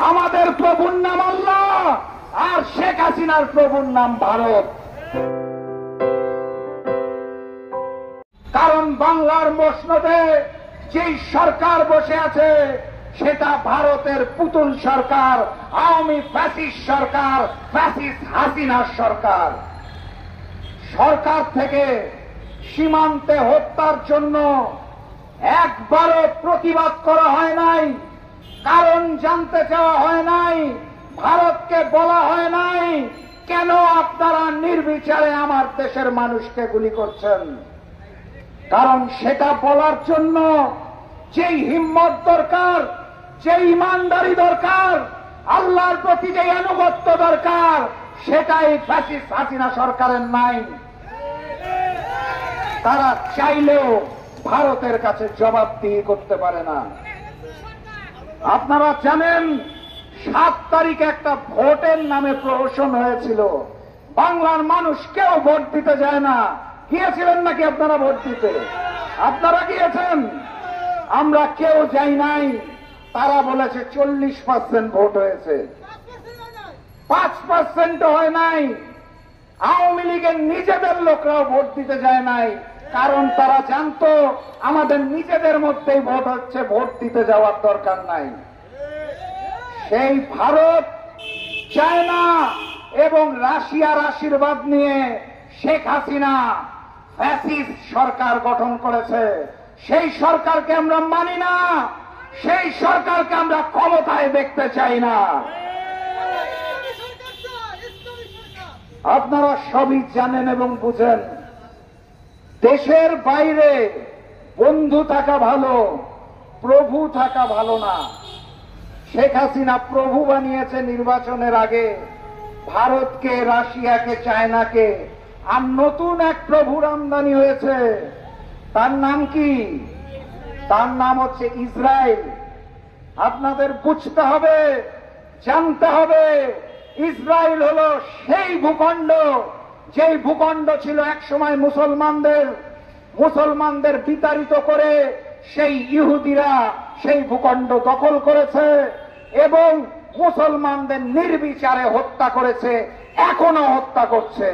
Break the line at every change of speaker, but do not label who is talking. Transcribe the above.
আমাদের প্রভুর নাম আল্লাহ আর শেখ হাসিনার প্রভুর নাম ভারত। কারণ বাংলার মসনদে যেই সরকার বসে আছে সেটা ভারতের পুতুল সরকার, আওয়ামী ফ্যাসিস্ট সরকার, ফ্যাসিস্ট হাসিনার সরকার। সরকার থেকে সীমান্তে হত্যার জন্য একবারও প্রতিবাদ করা হয় নাই, কারণ জানতে চাওয়া হয় নাই, ভারতকে বলা হয় নাই কেন আপনারা নির্বিচারে আমার দেশের মানুষকে গুলি করছেন। কারণ সেটা বলার জন্য যেই হিম্মত দরকার, যে ইমানদারি দরকার, আল্লাহর প্রতি যে আনুগত্য দরকার, সেটাই ফ্যাসিস্ট হাসিনা সরকারের নাই। তারা চাইলেও ভারতের কাছে জবাবদিহি করতে পারে না। আপনারা জানেন 7 তারিখে একটা ভোটের নামে প্রহসন হয়েছিল, বাংলার মানুষ কেউ ভোট দিতে যায় না। গিয়েছিলেন নাকি আপনারা ভোট দিতে? আপনারা গিয়েছেন? আমরা কেউ যাই নাই। তারা বলেছে 40% ভোট হয়েছে, 5% হয় নাই। আওয়ামী লীগের নিজেদের লোকরাও ভোট দিতে যায় নাই, কারণ তারা জানতো আমাদের নিজেদের মধ্যেই ভোট হচ্ছে, ভোট দিতে যাওয়ার দরকার নাই। সেই ভারত, চায়না এবং রাশিয়ার আশীর্বাদ নিয়ে শেখ হাসিনা ফ্যাসিস্ট সরকার গঠন করেছে। সেই সরকারকে আমরা মানি না, সেই সরকারকে আমরা ক্ষমতায় দেখতে চাই না। আপনারা সবই জানেন এবং বুঝেন। দেশের বাইরে বন্ধু থাকা ভালো, প্রভু থাকা ভালো না। শেখ হাসিনা প্রভু বানিয়েছে নির্বাচনের আগে ভারতকে, রাশিয়াকে, চায়নাকে, আর নতুন এক প্রভুর আমদানি হয়েছে। তার নাম কি? তার নাম হচ্ছে ইসরায়েল। আপনাদের বুঝতে হবে, জানতে হবে, ইসরায়েল হলো সেই ভূখণ্ড, যেই ভূখণ্ড ছিল একসময় মুসলমানদের বিতাড়িত করে সেই ইহুদিরা সেই ভূখণ্ড দখল করেছে এবং মুসলমানদের নির্বিচারে হত্যা করেছে, এখনো হত্যা করছে।